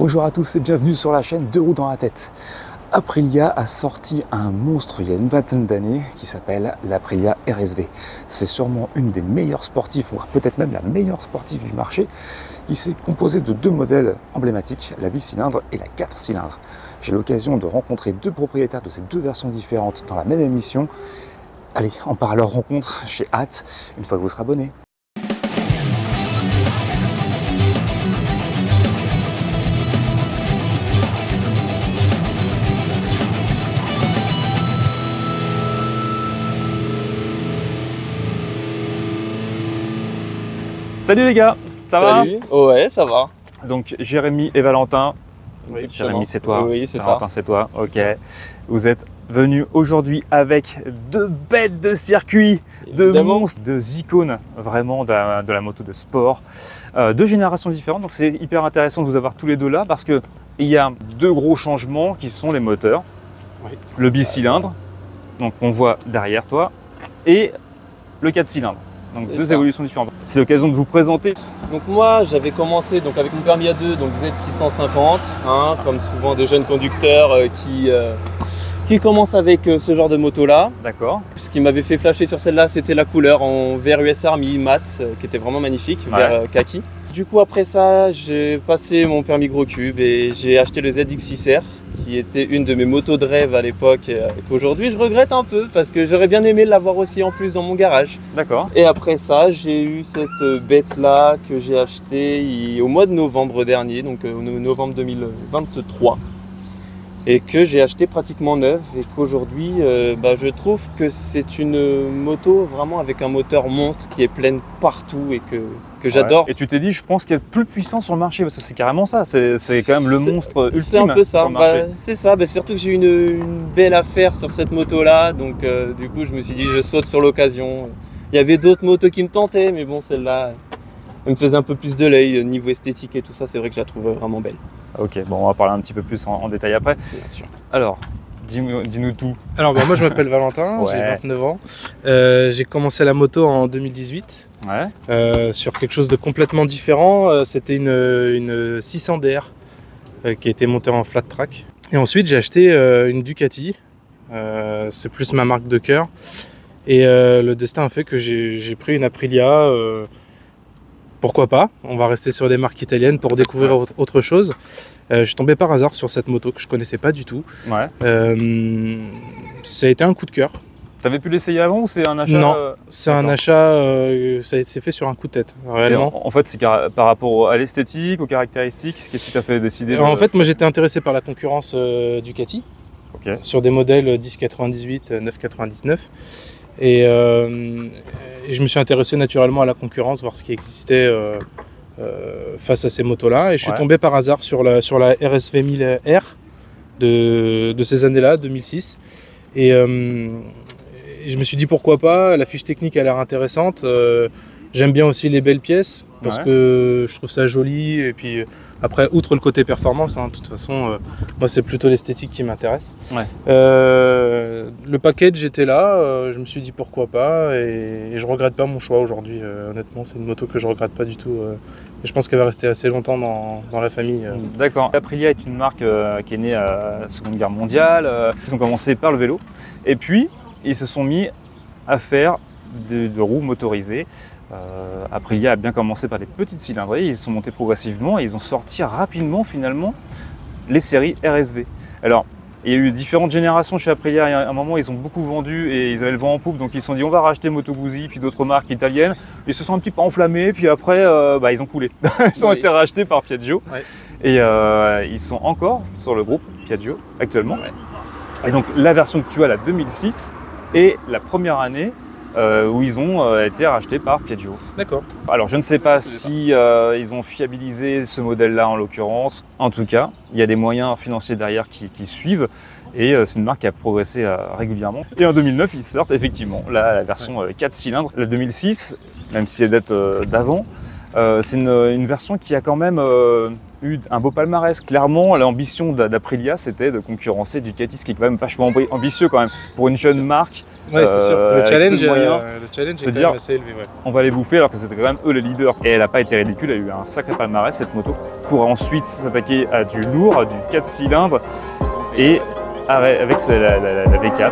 Bonjour à tous et bienvenue sur la chaîne Deux roues dans la tête. Aprilia a sorti un monstre il y a une vingtaine d'années qui s'appelle l'Aprilia RSV. C'est sûrement une des meilleures sportives, voire peut-être même la meilleure sportive du marché, qui s'est composée de deux modèles emblématiques, la 8 cylindres et la 4 cylindres. J'ai l'occasion de rencontrer deux propriétaires de ces deux versions différentes dans la même émission. Allez, on part à leur rencontre chez Hâte, une fois que vous serez abonné. Salut les gars, ça va? Ouais, ça va. Donc Jérémy et Valentin. Oui, Jérémy c'est toi, oui, c'est Valentin ça. c'est toi, ok. Ça. Vous êtes venus aujourd'hui avec deux bêtes de circuit, deux monstres, deux icônes vraiment de la moto de sport. Deux générations différentes, donc c'est hyper intéressant de vous avoir tous les deux là parce qu'il y a deux gros changements qui sont les moteurs. Oui. Le bicylindre, donc on voit derrière toi, et le 4 cylindres. Donc deux évolutions différentes. C'est l'occasion de vous présenter. Donc moi j'avais commencé donc avec mon permis A2, donc Z650, hein, comme souvent des jeunes conducteurs qui commencent avec ce genre de moto là. D'accord. Ce qui m'avait fait flasher sur celle-là, c'était la couleur en vert US Army mat, qui était vraiment magnifique, vert kaki. Du coup après ça, j'ai passé mon permis gros cube et j'ai acheté le ZX6R, qui était une de mes motos de rêve à l'époque et qu'aujourd'hui je regrette un peu parce que j'aurais bien aimé l'avoir aussi en plus dans mon garage. D'accord. Et après ça, j'ai eu cette bête là que j'ai achetée au mois de novembre dernier, donc novembre 2023. Et que j'ai acheté pratiquement neuve et qu'aujourd'hui je trouve que c'est une moto vraiment avec un moteur monstre qui est pleine partout et que j'adore. Et tu t'es dit, je pense qu'il y a le plus puissant sur le marché parce que c'est carrément ça, c'est quand même le monstre ultime. C'est un peu ça, sur le marché. C'est ça, surtout que j'ai eu une belle affaire sur cette moto là, donc du coup je me suis dit je saute sur l'occasion. Il y avait d'autres motos qui me tentaient, mais bon celle-là elle me faisait un peu plus de l'œil niveau esthétique et tout ça, c'est vrai que je la trouve vraiment belle. Ok, bon on va parler un petit peu plus en détail après. Bien sûr. Alors, dis-nous tout. Alors moi je m'appelle Valentin, j'ai 29 ans. J'ai commencé la moto en 2018 sur quelque chose de complètement différent. C'était une 600 DR qui a été montée en flat track. Et ensuite j'ai acheté une Ducati, c'est plus ma marque de cœur. Et le destin a fait que j'ai pris une Aprilia. Pourquoi pas? On va rester sur des marques italiennes pour découvrir autre chose. Je suis tombé par hasard sur cette moto que je connaissais pas du tout. Ça a été un coup de cœur. T'avais pu l'essayer avant ou c'est un achat? Non, c'est un achat, ça s'est fait sur un coup de tête, réellement. En fait, c'est par rapport à l'esthétique, aux caractéristiques, qu'est-ce qui t'a fait décider? En fait, moi j'étais intéressé par la concurrence Ducati, sur des modèles 1098, 999. Et je me suis intéressé naturellement à la concurrence, voir ce qui existait face à ces motos-là. Et je suis tombé par hasard sur la RSV 1000R de ces années-là, 2006. Et je me suis dit pourquoi pas, la fiche technique a l'air intéressante. J'aime bien aussi les belles pièces parce que je trouve ça joli. Et puis après, outre le côté performance, de toute façon, moi c'est plutôt l'esthétique qui m'intéresse. Le package était là, je me suis dit pourquoi pas et je regrette pas mon choix aujourd'hui. Honnêtement, c'est une moto que je regrette pas du tout. Et je pense qu'elle va rester assez longtemps dans la famille. D'accord. Aprilia est une marque qui est née à la Seconde Guerre mondiale. Ils ont commencé par le vélo et puis ils se sont mis à faire de roues motorisées. Aprilia a bien commencé par des petites cylindrées, ils sont montés progressivement et ils ont sorti rapidement finalement les séries RSV. Alors il y a eu différentes générations chez Aprilia, à un moment ils ont beaucoup vendu et ils avaient le vent en poupe, donc ils se sont dit on va racheter Moto Guzzi puis d'autres marques italiennes. Ils se sont un petit peu enflammés puis après ils ont coulé. Ils ont été rachetés par Piaggio et ils sont encore sur le groupe Piaggio actuellement. Et donc la version que tu as, la 2006, est la première année où ils ont été rachetés par Piaggio. D'accord. Alors je ne sais pas si ils ont fiabilisé ce modèle-là en l'occurrence. En tout cas, il y a des moyens financiers derrière qui suivent et c'est une marque qui a progressé régulièrement. Et en 2009, ils sortent effectivement la version 4 cylindres. La 2006, même si elle date d'avant, C'est une version qui a quand même eu un beau palmarès. Clairement, l'ambition d'Aprilia, c'était de concurrencer Ducati, ce qui est quand même vachement ambitieux quand même pour une jeune marque. Ouais, c'est sûr. Le challenge est quand même assez élevé. Ouais. On va les bouffer alors que c'était quand même eux les leaders. Et elle n'a pas été ridicule, elle a eu un sacré palmarès cette moto pour ensuite s'attaquer à du lourd, à du 4 cylindres et avec la V4.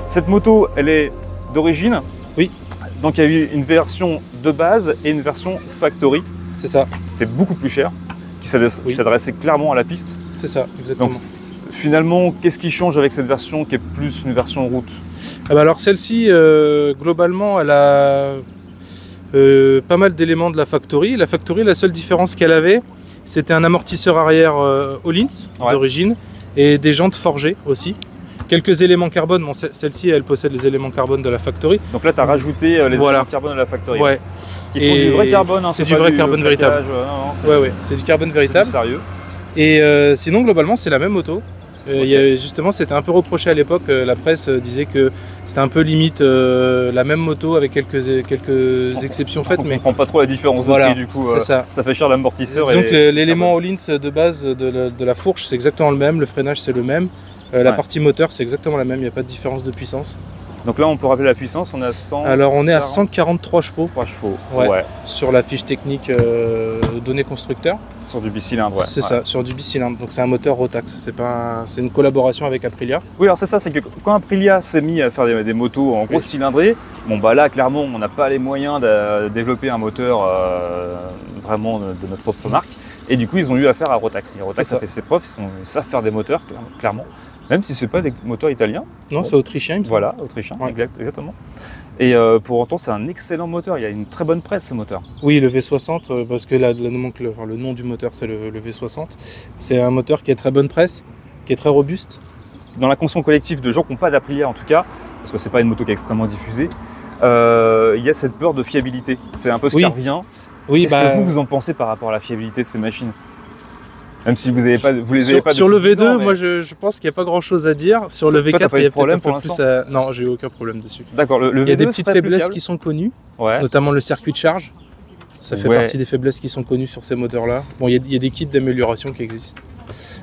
Cette moto, elle est d'origine. Oui. Donc il y a eu une version de base et une version factory. C'est ça. Qui était beaucoup plus cher, qui s'adressait clairement à la piste. C'est ça, exactement. Donc finalement, qu'est-ce qui change avec cette version qui est plus une version route? Ah bah alors celle-ci, globalement, elle a pas mal d'éléments de la factory. La factory, la seule différence qu'elle avait, c'était un amortisseur arrière Öhlins d'origine et des jantes forgées aussi. Quelques éléments carbone, bon, celle-ci elle possède les éléments carbone de la factory. Donc là tu as rajouté les éléments carbone de la factory. Ouais. Qui sont du vrai carbone. Hein, c'est du vrai carbone véritable. Ouais, c'est du carbone véritable. Sérieux. Et sinon globalement c'est la même moto. Justement c'était un peu reproché à l'époque, la presse disait que c'était un peu limite la même moto avec quelques exceptions faites. Mais on comprend pas trop la différence de prix du coup. Ça fait cher l'amortisseur. Disons que l'élément Öhlins de base de la fourche c'est exactement le même, le freinage c'est le même. La partie moteur, c'est exactement la même, il n'y a pas de différence de puissance. Donc là, on peut rappeler la puissance, on est à 100... Alors, on est à 143 chevaux. 3 chevaux, ouais. Sur la fiche technique donnée constructeur. Sur du bicylindre, ouais. C'est ça, sur du bicylindre. Donc, c'est un moteur Rotax, c'est une collaboration avec Aprilia. Oui, alors c'est ça, c'est que quand Aprilia s'est mis à faire des motos en grosse cylindrée, bon bah là, clairement, on n'a pas les moyens de développer un moteur vraiment de notre propre marque. Et du coup, ils ont eu affaire à Rotax. Et Rotax a fait ses preuves, ils savent faire des moteurs, clairement. Même si ce n'est pas des moteurs italiens. Non, c'est autrichien, il me semble. Voilà, autrichien, exactement. Et pour autant, c'est un excellent moteur. Il y a une très bonne presse, ce moteur. Oui, le V60, parce que le nom du moteur, c'est le V60. C'est un moteur qui a très bonne presse, qui est très robuste. Dans la conscience collective de gens qui n'ont pas d'Aprilia, en tout cas, parce que ce n'est pas une moto qui est extrêmement diffusée, il y a cette peur de fiabilité. C'est un peu ce qui revient. Oui, qu'est-ce que vous en pensez par rapport à la fiabilité de ces machines? Même si vous les avez pas sur le V2, moi je pense qu'il n'y a pas grand chose à dire. Sur le V4, il y a peut-être un peu plus à... Non, j'ai eu aucun problème dessus. D'accord, il y a des petites faiblesses qui sont connues, notamment le circuit de charge. Ça fait partie des faiblesses qui sont connues sur ces moteurs-là. Bon, il y a des kits d'amélioration qui existent.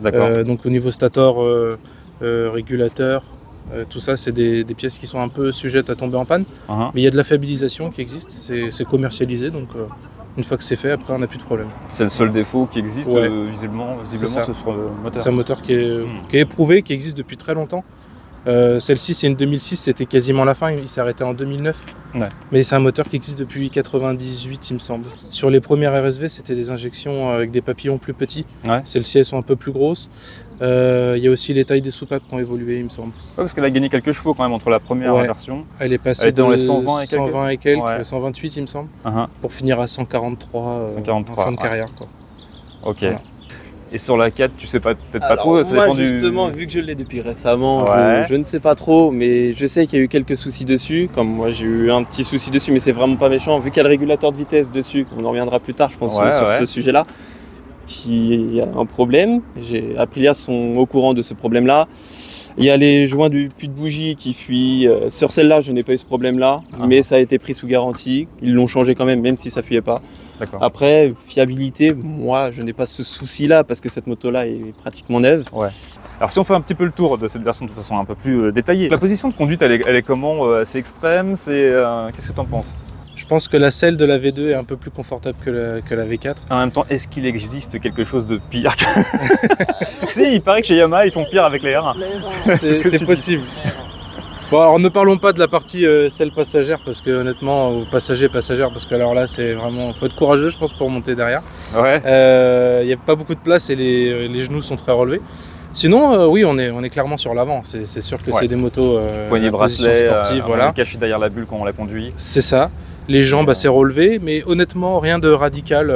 D'accord. Donc au niveau stator, régulateur, tout ça, c'est des pièces qui sont un peu sujettes à tomber en panne. Mais il y a de la fiabilisation qui existe, c'est commercialisé, donc une fois que c'est fait, après on n'a plus de problème. C'est le seul défaut qui existe, visiblement c'est sur le moteur. C'est un moteur qui est éprouvé, qui existe depuis très longtemps. Celle-ci, c'est une 2006, c'était quasiment la fin, il s'est arrêté en 2009. Mais c'est un moteur qui existe depuis 98, il me semble. Sur les premières RSV, c'était des injections avec des papillons plus petits. Celles-ci, elles sont un peu plus grosses. Il y a aussi les tailles des soupapes qui ont évolué, il me semble. Parce qu'elle a gagné quelques chevaux quand même entre la première version. Elle est passée dans les 120 et quelques, 128 il me semble, pour finir à 143, en fin de carrière. Quoi. Ok. Voilà. Et sur la 4, tu sais peut-être pas trop, ça moi, dépend justement, vu que je l'ai depuis récemment, je ne sais pas trop, mais je sais qu'il y a eu quelques soucis dessus. Comme moi, j'ai eu un petit souci dessus, mais c'est vraiment pas méchant. Vu qu'il y a le régulateur de vitesse dessus, on en reviendra plus tard, je pense, sur ce sujet-là. Il y a un problème, Aprilia sont au courant de ce problème-là. Il y a les joints du puits de bougie qui fuient. Sur celle-là, je n'ai pas eu ce problème-là, mais ça a été pris sous garantie. Ils l'ont changé quand même si ça ne fuyait pas. Après, fiabilité, moi, je n'ai pas ce souci-là parce que cette moto-là est pratiquement neuve. Alors si on fait un petit peu le tour de cette version de façon un peu plus détaillée, la position de conduite, elle est comment? Assez extrême? Qu'est-ce que tu en penses? Je pense que la selle de la V2 est un peu plus confortable que la V4. En même temps, est-ce qu'il existe quelque chose de pire que... Si, il paraît que chez Yamaha, ils font pire avec les R1. C'est possible. Bon, alors ne parlons pas de la partie selle passagère, parce que honnêtement, passagère, parce que alors là, c'est vraiment, faut être courageux, je pense, pour monter derrière. Ouais. Il n'y a pas beaucoup de place et les genoux sont très relevés. Sinon, oui, on est clairement sur l'avant. C'est sûr que c'est des motos poignée bracelet, sportive, voilà. Caché derrière la bulle quand on la conduit. C'est ça. Les jambes assez relevées, mais honnêtement, rien de radical.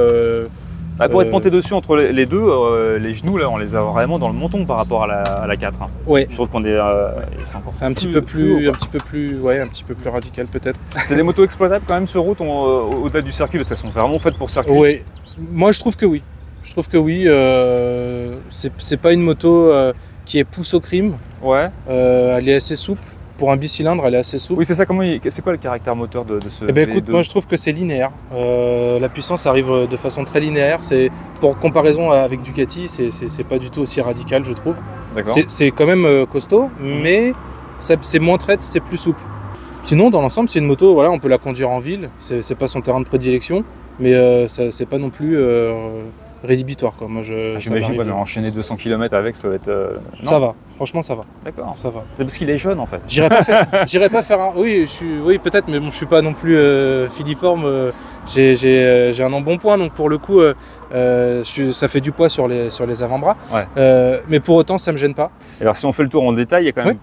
Pour être monté dessus entre les deux, les genoux là, on les a vraiment dans le menton par rapport à la 4. Hein. Ouais. Je trouve qu'on est, c'est un petit peu plus radical peut-être. C'est des motos exploitables quand même sur route au-delà du circuit, parce qu'elles sont vraiment faites pour circuit. Oui. Moi, je trouve que oui. C'est pas une moto qui est pousse au crime. Ouais. Elle est assez souple. Pour un bicylindre, elle est assez souple. Oui, c'est ça. C'est quoi le caractère moteur de ce écoute, moi je trouve que c'est linéaire. La puissance arrive de façon très linéaire. Pour comparaison avec Ducati, c'est pas du tout aussi radical, je trouve. C'est quand même costaud, mais c'est moins traite, c'est plus souple. Sinon, dans l'ensemble, c'est une moto, voilà, on peut la conduire en ville. C'est pas son terrain de prédilection, mais c'est pas non plus rédhibitoire, quoi. Moi, j'imagine qu'on va enchaîner 200 km avec, ça va être. Ça va, franchement, ça va. D'accord. Ça va. C'est parce qu'il est jeune en fait. J'irai pas faire un. Oui, peut-être, mais bon, je suis pas non plus filiforme. J'ai un embonpoint, donc pour le coup, ça fait du poids sur les avant-bras. Ouais. Mais pour autant, ça me gêne pas. Alors, si on fait le tour en détail, il y a quand même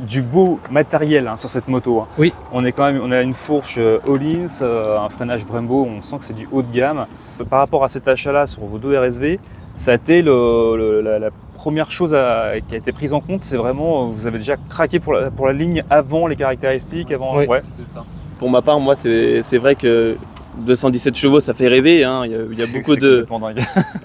du beau matériel sur cette moto. Hein. Oui. On a une fourche Öhlins, un freinage Brembo, on sent que c'est du haut de gamme. Par rapport à cet achat-là sur vos deux RSV, ça a été la première chose qui a été prise en compte, c'est vraiment, vous avez déjà craqué pour la ligne avant les caractéristiques, avant. Oui. Ouais. C'est ça. Pour ma part, moi, c'est vrai que 217 chevaux, ça fait rêver. Hein. Il y a beaucoup de.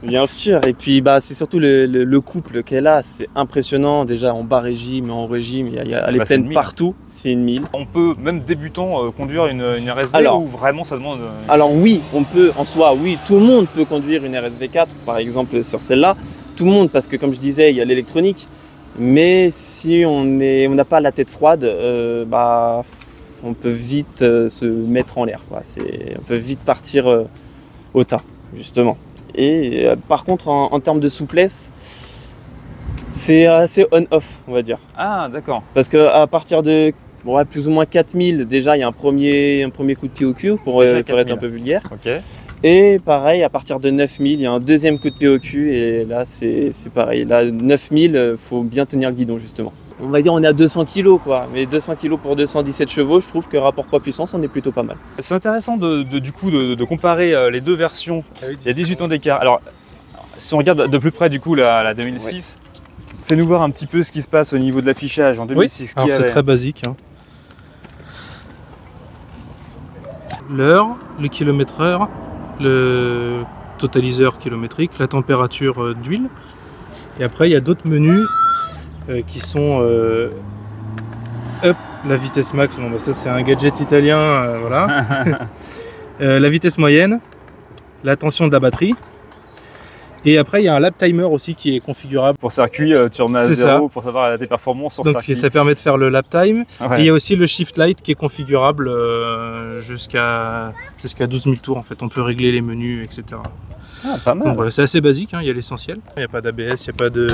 Bien sûr. Et puis, c'est surtout le couple qu'elle a. C'est impressionnant. Déjà en bas régime, en régime, elle est pleine partout. C'est une 1000. On peut, même débutant, conduire une RSV ou vraiment ça demande. Alors, oui, on peut en soi, oui. Tout le monde peut conduire une RSV 4, par exemple, sur celle-là. Tout le monde, parce que comme je disais, il y a l'électronique. Mais si on n'a pas la tête froide, on peut vite se mettre en l'air, quoi. On peut vite partir au tas, justement. Et par contre, en termes de souplesse, c'est assez on-off, on va dire. Ah, d'accord. Parce qu'à partir de plus ou moins 4000, déjà, il y a un premier coup de pied au cul, pour être un peu vulgaire. Okay. Et pareil, à partir de 9000, il y a un deuxième coup de pied au cul, et là, c'est pareil. Là, 9000, il faut bien tenir le guidon, justement. On va dire on est à 200 kg, quoi. Mais 200 kg pour 217 chevaux, je trouve que rapport poids-puissance, on est plutôt pas mal. C'est intéressant de comparer les deux versions. Il y a 18 ans d'écart. Alors, si on regarde de plus près du coup la 2006, fais-nous voir un petit peu ce qui se passe au niveau de l'affichage en 2006. Oui, c'est très basique. Hein. L'heure, le kilomètre-heure, le totaliseur kilométrique, la température d'huile. Et après, il y a d'autres menus qui sont la vitesse max, ça c'est un gadget italien, voilà. La vitesse moyenne, la tension de la batterie, et après il y a un lap timer aussi qui est configurable. Pour circuit, tu remets à 0 pour savoir tes performances sur circuit. Donc ça permet de faire le lap time. Ouais. Et il y a aussi le shift light qui est configurable jusqu'à 12 000 tours en fait, on peut régler les menus, etc. Ah, pas mal. Donc voilà, c'est assez basique, il y a l'essentiel. Il n'y a pas d'ABS, il n'y a pas de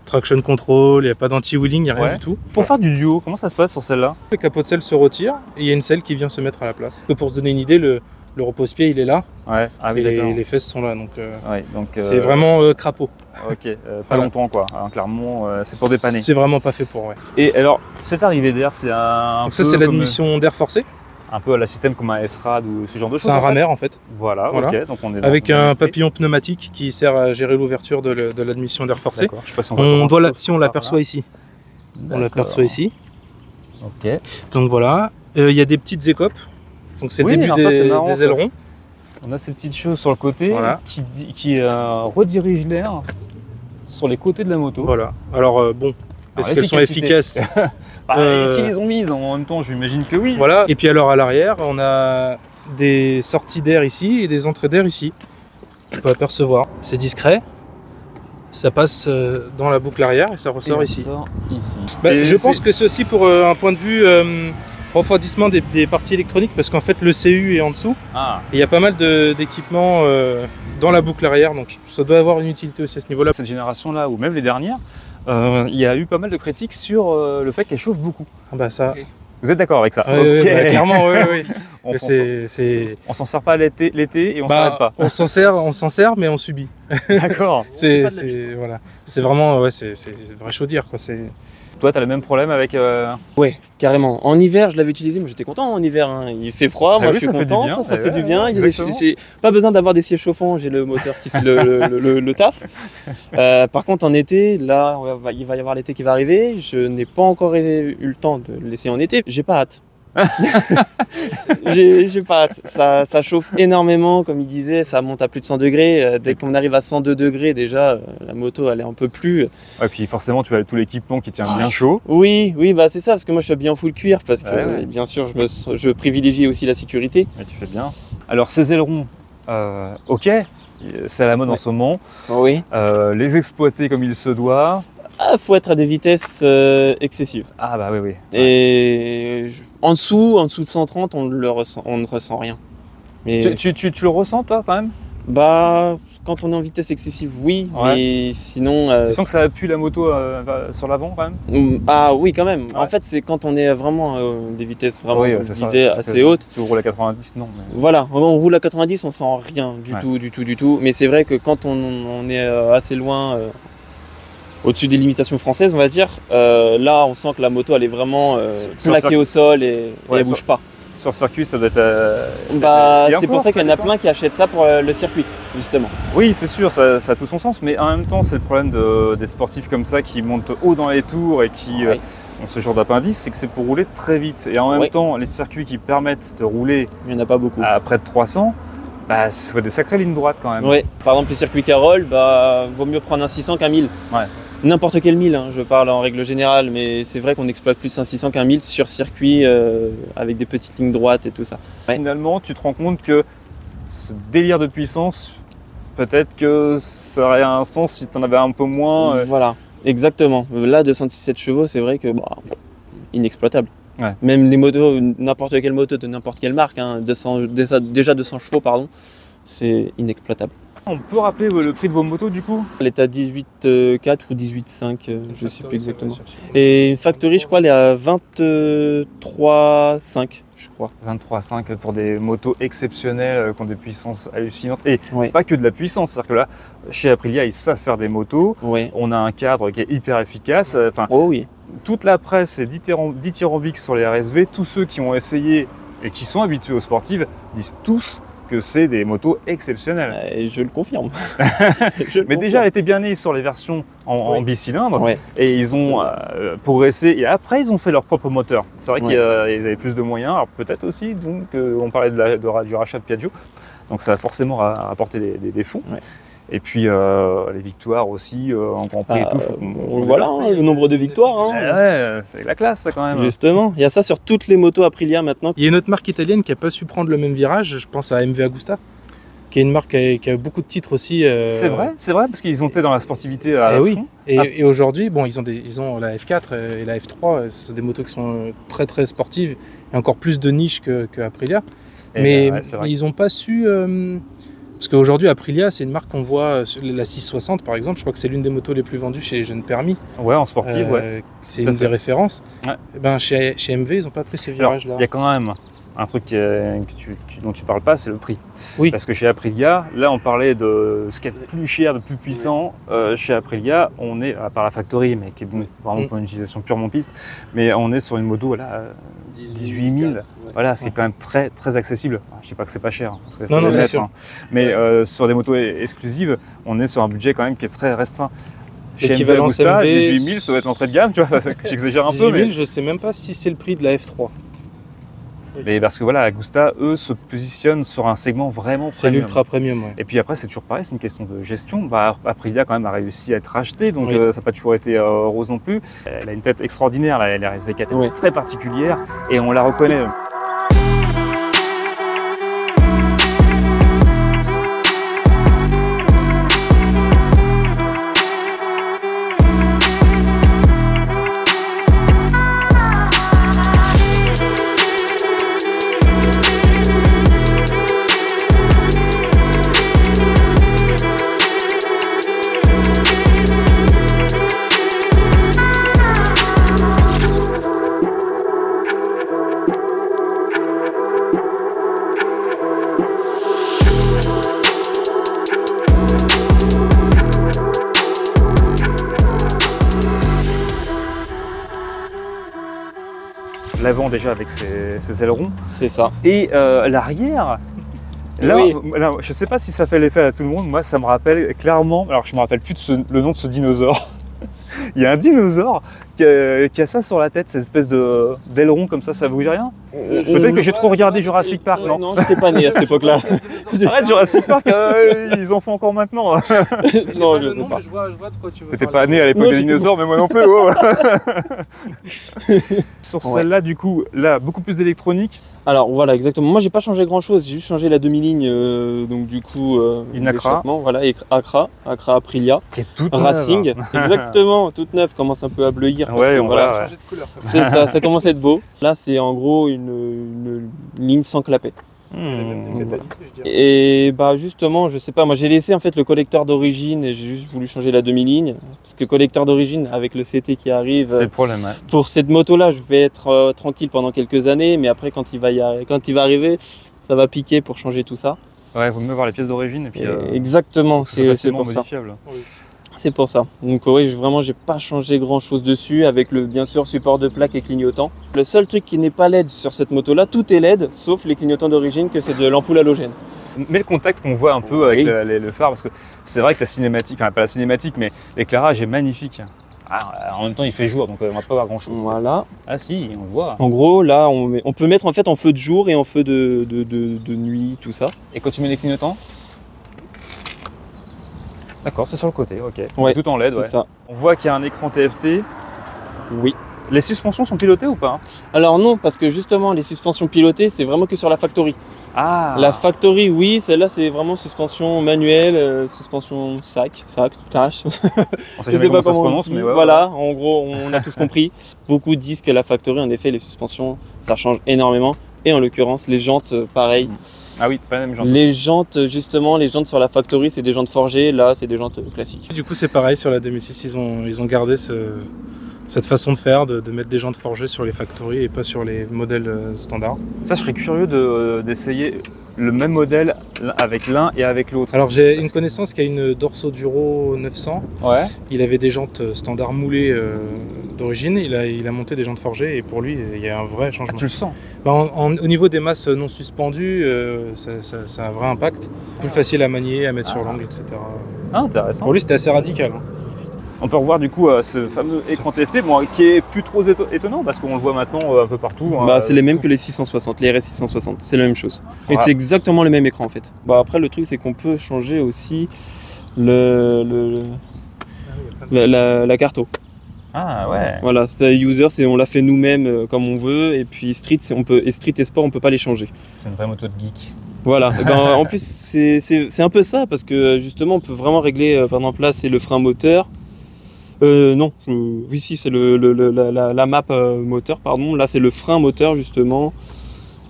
traction control, il n'y a pas d'anti-wheeling, il n'y a rien du tout. Pour faire du duo, comment ça se passe sur celle-là? Le capot de selle se retire et il y a une selle qui vient se mettre à la place. Pour se donner une idée, le repose-pied il est là. Ouais. Ah, oui, et les fesses sont là, donc donc c'est vraiment crapaud. Ok, pas longtemps quoi. Alors, clairement, c'est pour dépanner. C'est vraiment pas fait pour. Ouais. Et alors, cette arrivée d'air, c'est donc ça c'est l'admission d'air forcé. Un peu à la système comme un S-Rad ou ce genre de choses. C'est un rameur en fait. Voilà. Ok. Donc on est avec un papillon pneumatique qui sert à gérer l'ouverture de l'admission d'air forcé. Je sais pas si on l'aperçoit ici. On l'aperçoit ici. Ok. Donc voilà. Il y a des petites écopes. Donc c'est le début des ailerons. On a ces petites choses sur le côté qui redirigent l'air sur les côtés de la moto. Voilà. Alors est-ce qu'elles sont efficaces? S'ils les ont mises en même temps, j'imagine que oui. Voilà. Et puis alors à l'arrière, on a des sorties d'air ici et des entrées d'air ici. On peut apercevoir. C'est discret. Ça passe dans la boucle arrière et ça ressort ici. Je pense que c'est aussi pour un point de vue refroidissement des parties électroniques, parce qu'en fait le CU est en dessous. Et il y a pas mal d'équipements dans la boucle arrière, donc ça doit avoir une utilité aussi à ce niveau-là. Cette génération-là, ou même les dernières, Il y a eu pas mal de critiques sur le fait qu'elle chauffe beaucoup. Ah bah ça. Vous êtes d'accord avec ça? Ouais, Ok. bah, clairement, oui. On s'en sert pas l'été et on s'arrête pas. On s'en sert, mais on subit. D'accord. C'est vraiment, ouais, c'est vrai chaudière, quoi. Toi, tu as le même problème avec... Ouais, carrément. En hiver, je l'avais utilisé, moi j'étais content en hiver. Hein. Il fait froid, moi oui, je suis ça fait du content, bien. ça fait Ouais, du bien. exactement. J'ai pas besoin d'avoir des sièges chauffants, j'ai le moteur qui fait le taf. Par contre, en été, là, il va y avoir l'été qui va arriver. Je n'ai pas encore eu le temps de le laisser en été. J'ai pas hâte. J'ai pas hâte. Ça chauffe énormément, comme il disait, ça monte à plus de 100 degrés. Dès qu'on arrive à 102 degrés, déjà, la moto, elle est un peu plus... Ouais, puis forcément, tu as tout l'équipement qui tient bien chaud. Oui, bah c'est ça, parce que moi je suis habillé en full cuir, parce que Ouais. bien sûr, je privilégie aussi la sécurité. Mais tu fais bien. Alors, ces ailerons, ok, c'est à la mode en ce moment. Oui. Les exploiter comme il se doit. Ah, faut être à des vitesses excessives. Ah bah oui. Et en dessous de 130, on ne ressent rien. Mais Tu le ressens, toi, quand même? bah, quand on est en vitesse excessive, oui, Ouais. mais sinon... Tu sens que ça appuie la moto sur l'avant, quand même? Ah oui, quand même. Ouais. En fait, c'est quand on est vraiment des vitesses vraiment Oui, comme je c'est ça, disais, parce que assez hautes. Si tu roules à 90, non. Mais... Voilà, on roule à 90, on sent rien du tout. Mais c'est vrai que quand on est assez loin, au-dessus des limitations françaises, on va dire, là, on sent que la moto, elle est vraiment plaquée au sol et elle bouge pas. Sur circuit, ça doit être... Bah, et c'est pour encore, ça qu'il y en a dépend. plein qui achètent ça pour le circuit, justement. Oui, c'est sûr, ça a tout son sens, mais en même temps, c'est le problème des sportifs comme ça qui montent haut dans les tours et qui Oui. ont ce genre d'appendice, c'est que c'est pour rouler très vite. Et en même Oui. temps, les circuits qui permettent de rouler Il n'y en a pas beaucoup. à près de 300, bah, ça fait des sacrées lignes droites quand même. Ouais. Par exemple, le circuit Carole, bah, vaut mieux prendre un 600 qu'un 1000. Ouais. N'importe quel 1000, hein, je parle en règle générale, mais c'est vrai qu'on exploite plus un 600 qu'un 1000 sur circuit avec des petites lignes droites et tout ça. Ouais. Finalement, tu te rends compte que ce délire de puissance, peut-être que ça aurait un sens si tu en avais un peu moins. Voilà, exactement. Là, 217 chevaux, c'est vrai que bah, inexploitable. Ouais. Même les motos, n'importe quelle moto de n'importe quelle marque, hein, déjà 200 chevaux, pardon, c'est inexploitable. On peut rappeler le prix de vos motos du coup? Elle est à 18,4 ou 18,5, je ne sais plus exactement. Et une Factory, je crois, elle est à 23,5, je crois. 23,5 pour des motos exceptionnelles qui ont des puissances hallucinantes. Et Ouais. pas que de la puissance, c'est-à-dire que là, chez Aprilia, ils savent faire des motos. Ouais. On a un cadre qui est hyper efficace. Enfin, Oh oui. toute la presse est dithyrambique sur les RSV. Tous ceux qui ont essayé et qui sont habitués aux sportives disent tous que c'est des motos exceptionnelles. Je le confirme. Mais déjà, elle était bien née sur les versions en bicylindre. Ouais. Et ils ont progressé. Et après, ils ont fait leur propre moteur. C'est vrai Ouais. qu'ils avaient plus de moyens. Alors peut-être aussi, donc, on parlait du rachat de Piaggio. Donc ça a forcément rapporté des fonds. Ouais. Et puis les victoires aussi en Grand Prix et tout. Voilà, hein, le nombre de victoires. Hein. Ouais, c'est la classe ça quand même. Justement, il y a ça sur toutes les motos Aprilia maintenant. Il y a une autre marque italienne qui n'a pas su prendre le même virage, je pense à MV Agusta, qui est une marque qui a beaucoup de titres aussi. C'est vrai, parce qu'ils ont été dans la sportivité à oui. fond. Et aujourd'hui, bon, ils ont la F4 et la F3, c'est des motos qui sont très très sportives et encore plus de niche que Aprilia. Et Mais ouais, c'est vrai. ils n'ont pas su. Parce qu'aujourd'hui, Aprilia, c'est une marque qu'on voit, la 660 par exemple, je crois que c'est l'une des motos les plus vendues chez les jeunes permis. Ouais, en sportive, ouais. C'est Tout à une fait. des références. Ouais. Et ben, chez MV, ils n'ont pas pris ces Alors, virages-là. il y a quand même un truc dont tu parles pas, c'est le prix. Oui. Parce que chez Aprilia, là on parlait de ce qui est plus cher, de plus puissant. Chez Aprilia, on est, à part la Factory, mais qui est vraiment pour une utilisation purement piste, mais on est sur une moto voilà, 18 000. Voilà, c'est quand même très très accessible. Je sais pas que c'est pas cher, hein, parce qu'il faut Non, le c'est mettre, sûr. hein. Mais sur des motos exclusives, on est sur un budget quand même qui est très restreint. Chez MV L'équivalence Agusta, MV, 18 000, ça doit être l'entrée de gamme, tu vois. J'exagère un 18 peu, 000, mais... je sais même pas si c'est le prix de la F3. Mais parce que voilà, Agusta, eux, se positionnent sur un segment vraiment C'est premium. l'ultra premium, ouais. Et puis après, c'est toujours pareil, c'est une question de gestion. Bah, Aprilia, quand même, a réussi à être racheté, donc Oui. ça n'a pas toujours été rose non plus. Elle a une tête extraordinaire, la RSV4, Oui. très particulière, et on la reconnaît. l'avant déjà avec ses ailerons. C'est ça. Et l'arrière, là, Oui. là, je sais pas si ça fait l'effet à tout le monde, moi ça me rappelle clairement, alors je me rappelle plus de le nom de ce dinosaure. Il y a un dinosaure qui a ça sur la tête, cette espèce d'aileron comme ça vous dit rien? Peut-être que j'ai trop regardé Jurassic Park, non? Non, j'étais pas né à cette époque-là. Arrête, Jurassic Park, ils en font encore maintenant. Non, je sais pas. Je vois de quoi tu veux T'étais parler. pas né à l'époque Non, des j'étais dinosaures, mais moi non plus. Oh. Sur Ouais. celle-là, du coup, là, beaucoup plus d'électronique. Alors voilà, exactement. Moi, j'ai pas changé grand-chose. J'ai juste changé la demi-ligne, donc du coup, Une Acra. l'échappement, voilà, et Acra Aprilia, Qui est toute Racing, neuve. exactement, toute neuve, commence un peu à bleuir. parce Ouais, que, on voilà, voit, ouais. Changer de couleur. c'est ça commence à être beau. Là, c'est en gros une ligne sans clapet. Et bah justement, je sais pas, moi j'ai laissé en fait le collecteur d'origine et j'ai juste voulu changer la demi-ligne. Parce que collecteur d'origine, avec le CT qui arrive, C'est le problème, ouais. pour cette moto-là, je vais être tranquille pendant quelques années, mais après quand il va arriver, ça va piquer pour changer tout ça. Ouais, vaut mieux voir les pièces d'origine et puis Exactement, c'est facilement pour ça. modifiable. C'est pour ça. Donc oui, vraiment, j'ai pas changé grand-chose dessus, avec le bien sûr support de plaque et clignotant. Le seul truc qui n'est pas LED sur cette moto-là, tout est LED, sauf les clignotants d'origine, que c'est de l'ampoule halogène. Mais le contact qu'on voit un peu avec Oui. le phare, parce que c'est vrai que la cinématique, enfin pas la cinématique, mais l'éclairage est magnifique. Ah, en même temps, il fait jour, donc on va pas voir grand-chose. Voilà. Ah si, on le voit. En gros, là, on peut mettre en fait en feu de jour et en feu de nuit, tout ça. Et quand tu mets les clignotants? D'accord, c'est sur le côté, ok. Ouais, Tout en LED, c'est ouais. ça. On voit qu'il y a un écran TFT. Oui. Les suspensions sont pilotées ou pas? Alors non, parce que justement, les suspensions pilotées, c'est vraiment que sur la Factory. Ah. La Factory, oui, celle-là, c'est vraiment suspension manuelle, suspension sac, tâche. On sait Je jamais sais comment pas ça se comment on prononce, dit. mais ouais. Voilà, en gros, on a tous compris. Beaucoup disent que la Factory, en effet, les suspensions, ça change énormément. Et en l'occurrence, les jantes, pareil. Ah oui, pas la même genre. Les jantes, justement, les jantes sur la Factory, c'est des jantes forgées. Là, c'est des jantes classiques. Du coup, c'est pareil sur la 2006, ils ont gardé cette façon de faire, de mettre des jantes forgées sur les factories et pas sur les modèles standards. Ça, je serais curieux d'essayer le même modèle avec l'un et avec l'autre. Alors j'ai une connaissance qui a une Dorso Duro 900. Ouais. Il avait des jantes standards moulées d'origine, il a monté des jantes forgées et pour lui il y a un vrai Ah, changement. tu le sens. Bah, au niveau des masses non suspendues, ça a un vrai impact. Plus facile à manier, à mettre sur l'angle, etc. Ah, intéressant. Pour lui c'était assez radical. Hein. On peut revoir du coup ce fameux écran TFT, bon, qui est plus trop étonnant parce qu'on le voit maintenant un peu partout. Hein, Bah, c'est les mêmes que les 660, les RS 660, c'est la même chose. Et Voilà. c'est exactement le même écran en fait. Bah, après, le truc, c'est qu'on peut changer aussi la carto. Ah ouais. Voilà, c'est user, on l'a fait nous-mêmes comme on veut, et puis Street, et Street et Sport, on peut pas les changer. C'est une vraie moto de geek. Voilà. Et ben, en plus, c'est un peu ça, parce que justement, on peut vraiment régler, par exemple là, c'est le frein moteur. Non, oui, si, c'est la map moteur, pardon. Là, c'est le frein moteur, justement.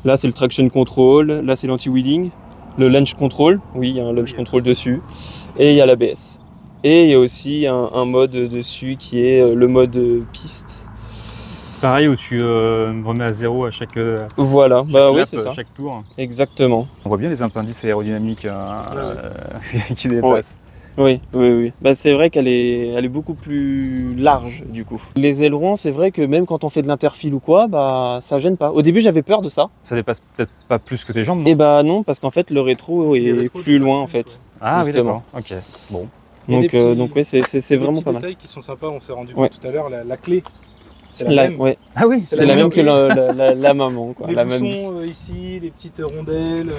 Là, c'est le traction control. Là, c'est l'anti-wheeling. Le launch control. Oui, il y a un launch control dessus. Et il y a l'ABS. Et il y a aussi un mode dessus qui est le mode piste. Pareil où tu remets à zéro à chaque Voilà, bah oui, lap, c'est ça. chaque tour. Exactement. On voit bien les appendices aérodynamiques qui dépassent. Oui. Bah, c'est vrai qu'elle est beaucoup plus large du coup. Les ailerons, c'est vrai que même quand on fait de l'interfile ou quoi, bah ça gêne pas. Au début, j'avais peur de ça. Ça dépasse peut-être pas plus que tes jambes, non? Et bah non, parce qu'en fait, le rétro est plus loin en fait. Ah oui, justement. d'accord. Ok. Bon. Il y a des petits- Donc ouais, c'est vraiment pas des mal. détails qui sont sympas, on s'est rendu Ouais. compte tout à l'heure, la clé, c'est la même. Ouais. Ah oui, C'est la même que la maman, quoi. Les La même. bouchons ici, les petites rondelles,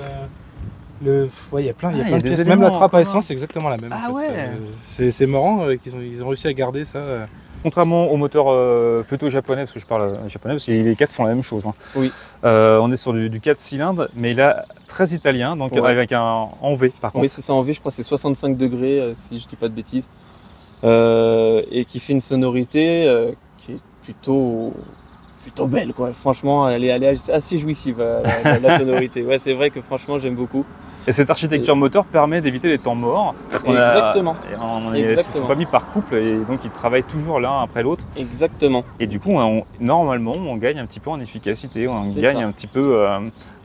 ouais, il y a plein, il y a de des pièces. éléments Même la trappe à communs. essence, c'est exactement la même. Ah en fait. ouais. C'est marrant qu'ils ont réussi à garder ça. Contrairement au moteur plutôt japonais, parce que je parle japonais, parce que les 4 font la même chose. Hein. Oui. On est sur du 4 cylindres, mais là, très italien, donc Ouais. avec un en V par contre. Oui, c'est ça en V, je crois que c'est 65 degrés, si je dis pas de bêtises. Et qui fait une sonorité qui est plutôt belle, quoi. Franchement, elle est assez jouissive, la sonorité. Ouais, c'est vrai que franchement, j'aime beaucoup. Et cette architecture moteur permet d'éviter les temps morts, parce qu'on Exactement. ils ne sont pas mis par couple, et donc ils travaillent toujours l'un après l'autre. Exactement. Et du coup, normalement, on gagne un petit peu en efficacité, on C'est gagne ça. un petit peu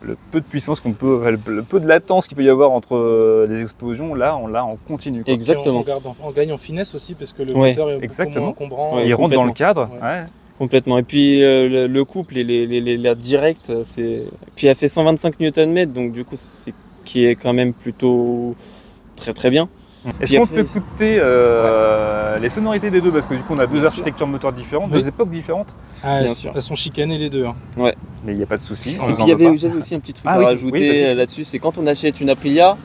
le peu de puissance qu'on peut, le peu de latence qu'il peut y avoir entre les explosions, là, on continue. Quoi. Exactement. On gagne en finesse aussi parce que le Ouais, moteur est beaucoup exactement. moins encombrant. Ouais, Il rentre dans le complètement. cadre, Ouais. ouais. Complètement. Et puis le couple et la directe, puis elle fait 125 Nm, donc du coup, c'est qui est quand même plutôt très très bien. Est-ce qu'on peut écouter les sonorités des deux? Parce que du coup, on a deux architectures moteurs différentes, deux époques différentes. Ah, bien sûr. Elles sont chicanées les deux. Hein. Ouais. Mais il n'y a pas de souci. Et puis j'avais aussi un petit truc à rajouter là-dessus, c'est quand on achète une Aprilia,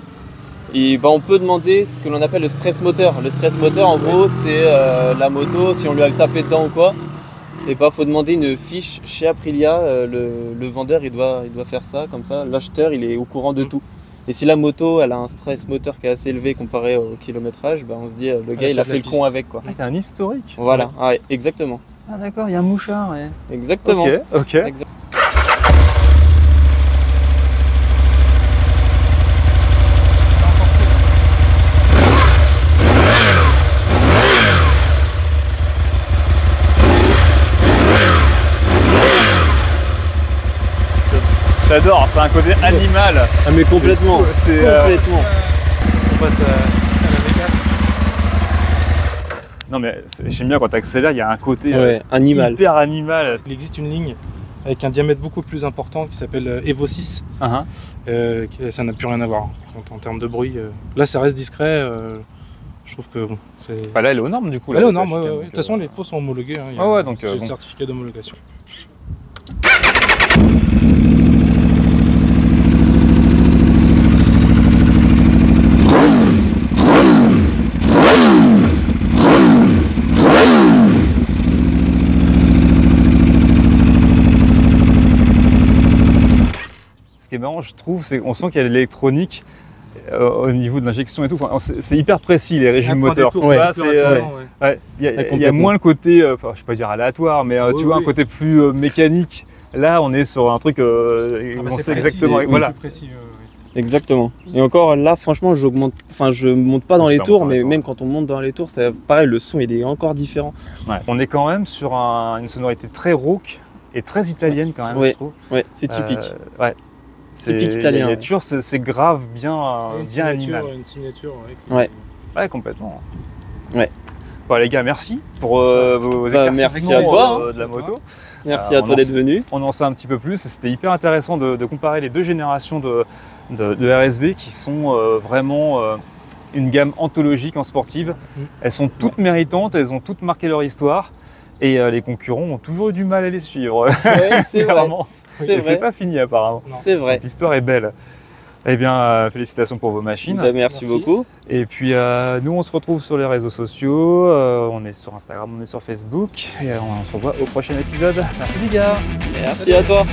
et on peut demander ce que l'on appelle le stress moteur. Le stress moteur, en gros, c'est la moto, si on lui a tapé dedans ou quoi, et faut demander une fiche chez Aprilia. Le vendeur, il doit faire ça, comme ça, l'acheteur, il est au courant de tout. Et si la moto, elle a un stress moteur qui est assez élevé comparé au kilométrage, on se dit, le gars, il a fait le con avec, quoi. Ah, il y a un historique. Voilà, ouais, exactement. Ah d'accord, il y a un mouchard, ouais. Exactement. Ok. J'adore, c'est un côté animal. Ah mais complètement. Complètement. On passe à la V4. Non mais j'aime bien quand tu accélères, il y a un côté animal. Hyper animal. Il existe une ligne avec un diamètre beaucoup plus important qui s'appelle Evo 6. Ça n'a plus rien à voir. Par contre, en termes de bruit, là ça reste discret. Je trouve que bon, c'est. Là elle est aux normes du coup. Elle est aux normes, ouais. De toute façon, les pots sont homologués. Hein. Donc j'ai le certificat d'homologation. Ce qui est marrant, je trouve, c'est qu'on sent qu'il y a de l'électronique au niveau de l'injection et tout. Enfin, c'est hyper précis les régimes moteurs. Il y a moins le côté, je ne vais pas dire aléatoire, mais tu vois, un côté plus mécanique. Là, on est sur un truc, on sait exactement. Voilà. Précis, Exactement. Et encore là, franchement, je monte pas dans les tours, mais même quand on monte dans les tours, pareil, le son il est encore différent. Ouais. On est quand même sur une sonorité très rauque et très italienne quand même, je trouve. Ouais, c'est typique. Typique italien. Il y a toujours ces graves bien animal. Une signature. Ouais, complètement. Ouais. Bon les gars, merci pour vos éclaircissements merci à toi, de la moto. Merci à toi d'être venu. On en sait un petit peu plus et c'était hyper intéressant de comparer les deux générations de RSV qui sont vraiment une gamme anthologique en sportive. Elles sont toutes méritantes, elles ont toutes marqué leur histoire et les concurrents ont toujours eu du mal à les suivre. Ouais, c'est vrai. C'est pas fini apparemment. C'est vrai. L'histoire est belle. Eh bien, félicitations pour vos machines. Merci beaucoup. Et puis, nous, on se retrouve sur les réseaux sociaux. On est sur Instagram, on est sur Facebook. Et on se revoit au prochain épisode. Merci les gars. Merci à toi.